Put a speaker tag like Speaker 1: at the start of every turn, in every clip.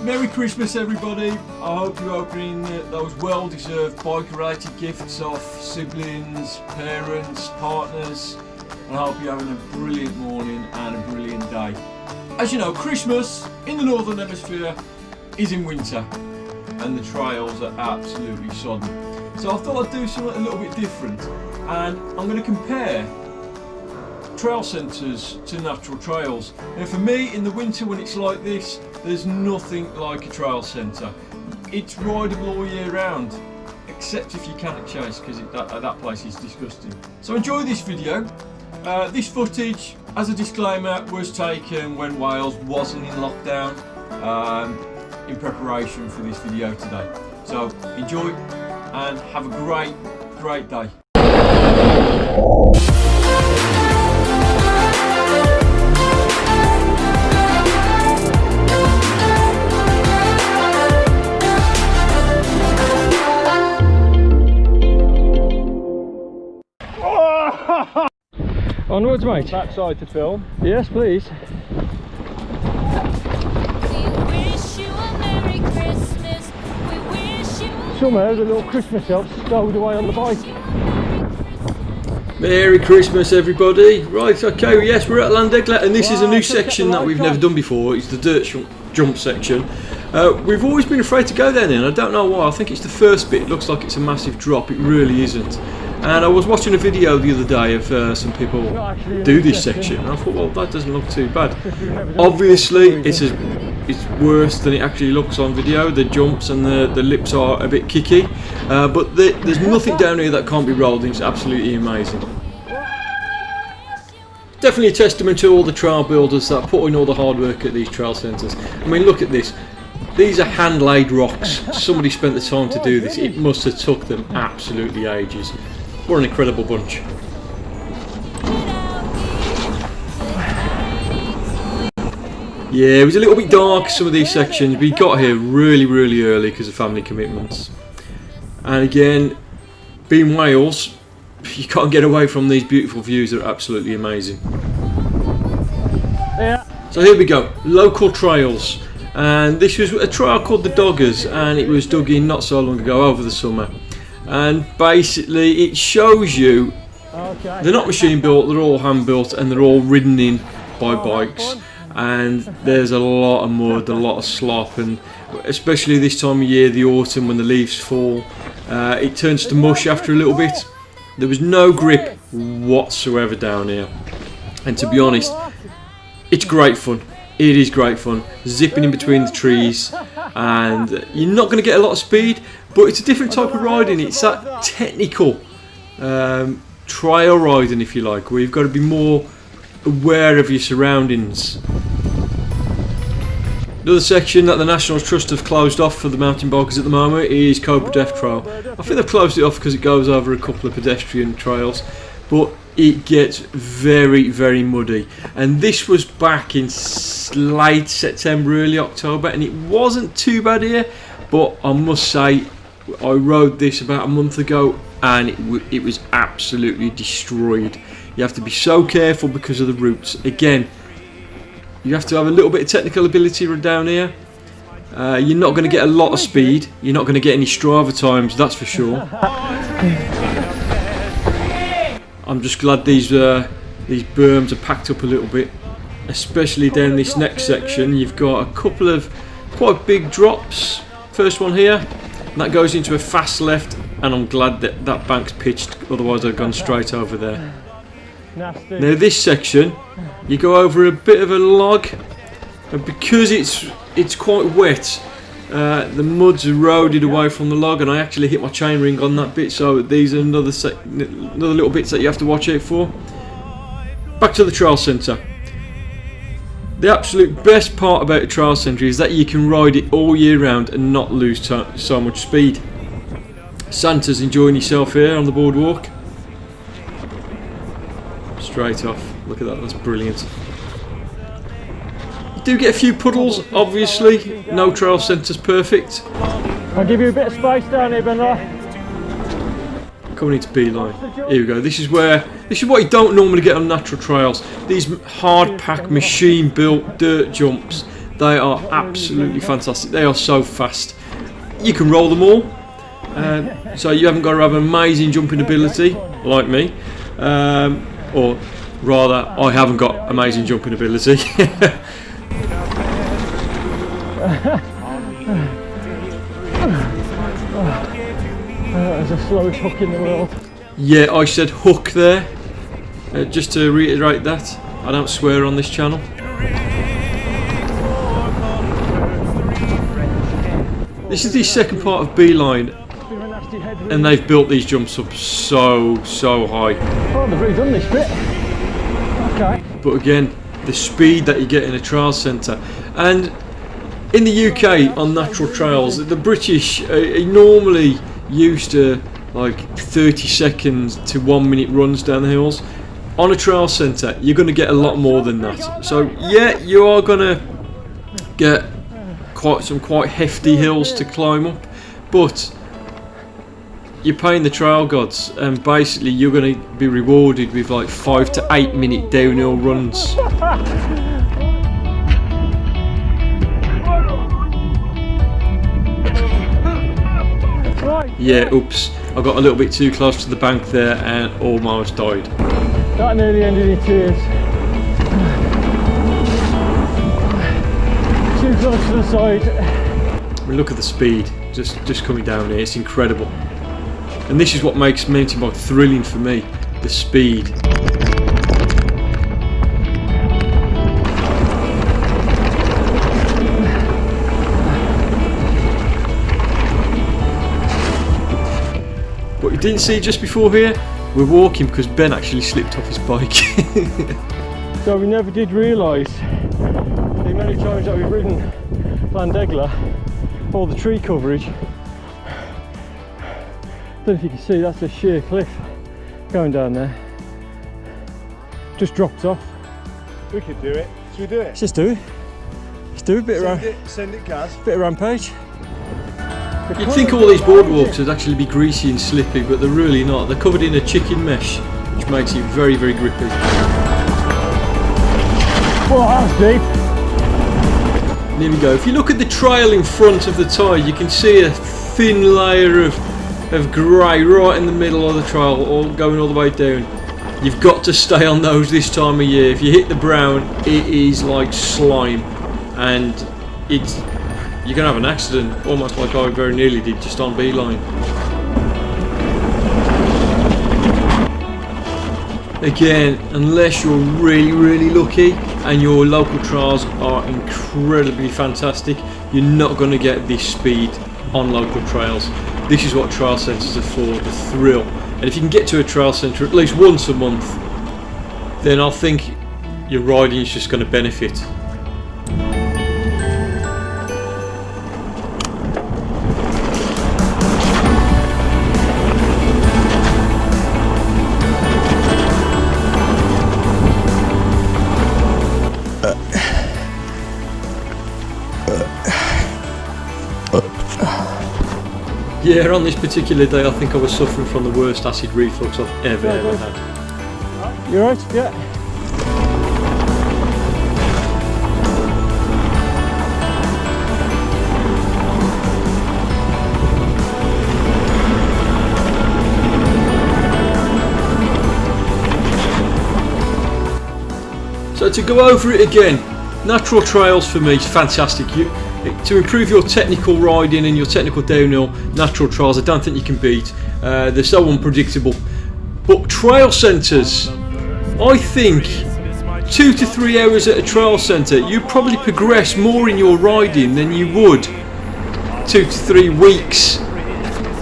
Speaker 1: Merry Christmas everybody. I hope you're opening those well-deserved bike-related gifts off siblings, parents, partners, and I hope you're having a brilliant morning and a brilliant day. As you know, Christmas in the Northern Hemisphere is in winter and the trails are absolutely sodden. So I thought I'd do something a little bit different, and I'm going to compare trail centres to natural trails. Now for me, in the winter when it's like this, there's nothing like a trail centre. It's rideable all year round, except if you can't chase, because that place is disgusting. So enjoy this video. This footage, as a disclaimer, was taken when Wales wasn't in lockdown, in preparation for this video today. So enjoy and have a great day.
Speaker 2: Onwards, mate.
Speaker 3: Backside to film.
Speaker 2: Yes, please. Somehow the little Christmas elf stowed away on the bike.
Speaker 1: Merry Christmas everybody. Right, okay, yes, we're at Llandegla and this is a new section that we've never done before. It's the dirt jump section. We've always been afraid to go there, and I don't know why. I think it's the first bit. It looks like it's a massive drop. It really isn't. And I was watching a video the other day of some people do this section, and I thought, well, that doesn't look too bad. Obviously, it's worse than it actually looks on video. The jumps and the lips are a bit kicky, but there's nothing down here that can't be rolled, and it's absolutely amazing. Definitely a testament to all the trail builders that put in all the hard work at these trail centres. I mean, look at this. These are hand-laid rocks. Somebody spent the time to do this. It must have took them absolutely ages. What an incredible bunch. Yeah, it was a little bit dark, some of these sections. We got here really early because of family commitments. And again, being Wales, you can't get away from these beautiful views. They're absolutely amazing.
Speaker 2: Yeah.
Speaker 1: So here we go, local trails. And this was a trail called the Doggers, and it was dug in not so long ago, over the summer. And basically it shows you they're not machine built, they're all hand built, and they're all ridden in by bikes. And there's a lot of mud, a lot of slop, and especially this time of year, the autumn, when the leaves fall, it turns to mush after a little bit. There was no grip whatsoever down here, and to be honest, it's great fun. It is great fun, zipping in between the trees, and you're not going to get a lot of speed, but it's a different type of riding. It's that technical trail riding, if you like, where you've got to be more aware of your surroundings. Another section that the National Trust have closed off for the mountain bikers at the moment is Cobra Death Trail. I think they've closed it off because it goes over a couple of pedestrian trails, but it gets very muddy. And this was back in late September, early October, and it wasn't too bad here, but I must say I rode this about a month ago and it was absolutely destroyed. You have to be so careful because of the roots. Again, you have to have a little bit of technical ability down here. You're not going to get a lot of speed. You're not going to get any Strava times, that's for sure. I'm just glad these berms are packed up a little bit, especially down this next section. You've got a couple of quite big drops. First one here, and that goes into a fast left, and I'm glad that that bank's pitched, otherwise I'd gone straight over there.
Speaker 2: Nasty.
Speaker 1: Now this section, you go over a bit of a log, and because it's quite wet, the mud's eroded away from the log, and I actually hit my chainring on that bit, so these are another little bits that you have to watch out for. Back to the trail centre. The absolute best part about a trail centre is that you can ride it all year round and not lose so much speed. Santa's enjoying himself here on the boardwalk. Straight off, look at that, that's brilliant. You do get a few puddles, obviously, no trail centre's perfect.
Speaker 2: I'll give you a bit of space down here, Ben.
Speaker 1: Coming into Beeline. Here we go, this is what you don't normally get on natural trails. These hard pack, machine built dirt jumps They are absolutely fantastic. They are so fast. You can roll them all, so you haven't got to have amazing jumping ability like me, or rather, I haven't got amazing jumping ability.
Speaker 2: That's the slowest hook in the world.
Speaker 1: Yeah, I said hook there, just to reiterate that. I don't swear on this channel. This is the second part of Beeline, and they've built these jumps up so high.
Speaker 2: Oh, they've already done this bit. Okay.
Speaker 1: But again, the speed that you get in a trial centre, and in the UK on natural trails, the British are normally used to like 30 seconds to 1 minute runs down the hills. On a trail centre, you're going to get a lot more than that. So yeah, you are going to get quite hefty hills to climb up, but you're paying the trail gods, and basically you're going to be rewarded with like 5 to 8 minute downhill runs. Yeah, oops, I got a little bit too close to the bank there and almost died.
Speaker 2: That nearly ended in tears. Too close to the side.
Speaker 1: I mean, look at the speed, just coming down here, it's incredible. And this is what makes mountain bike thrilling for me, the speed. What you didn't see just before here, we're walking because Ben actually slipped off his bike.
Speaker 2: So we never did realise the amount of times that we've ridden Llandegla, all the tree coverage. I don't know if you can see, that's a sheer cliff going down there. Just drops off.
Speaker 3: We could do it. Should we do it?
Speaker 2: Let's just do it. Let's do a bit around.
Speaker 3: Send it, Gaz.
Speaker 2: Bit of rampage.
Speaker 1: You'd think all these boardwalks would actually be greasy and slippy, but they're really not. They're covered in a chicken mesh, which makes it very grippy.
Speaker 2: Oh, that's deep.
Speaker 1: There we go. If you look at the trail in front of the tyre, you can see a thin layer of grey right in the middle of the trail, all going all the way down. You've got to stay on those this time of year. If you hit the brown, it is like slime, and you're going to have an accident, almost like I very nearly did just on Beeline. Again, unless you're really lucky and your local trails are incredibly fantastic, you're not going to get this speed on local trails. This is what trail centres are for, the thrill. And if you can get to a trail centre at least once a month, then I think your riding is just going to benefit. Yeah, on this particular day I think I was suffering from the worst acid reflux I've ever had.
Speaker 2: You alright? Yeah.
Speaker 1: So to go over it again, natural trails for me is fantastic. To improve your technical riding and your technical downhill, natural trails I don't think you can beat. They're so unpredictable. But trail centres, I think 2 to 3 hours at a trail centre, you probably progress more in your riding than you would 2 to 3 weeks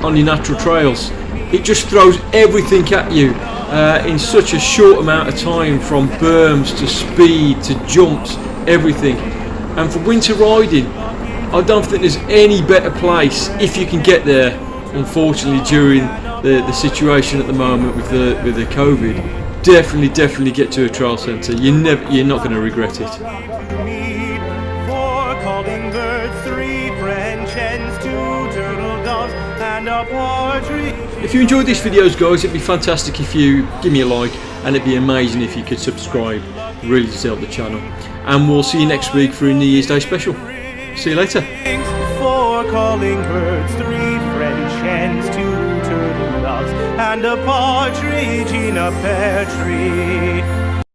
Speaker 1: on your natural trails. It just throws everything at you in such a short amount of time, from berms to speed to jumps, everything. And for winter riding, I don't think there's any better place if you can get there. Unfortunately, during the situation at the moment with the COVID, definitely get to a trail centre. You're not going to regret it.
Speaker 4: 4 calling birds, 3 French hens, 2 turtle doves, and a partridge.
Speaker 1: If you enjoyed these videos, guys, it'd be fantastic if you give me a like, and it'd be amazing if you could subscribe.
Speaker 2: really does help the channel. And we'll see you next week for a New Year's Day special. See you later.
Speaker 4: 4 calling birds, 3 French hens, 2 turtle doves, and a partridge in a pear tree.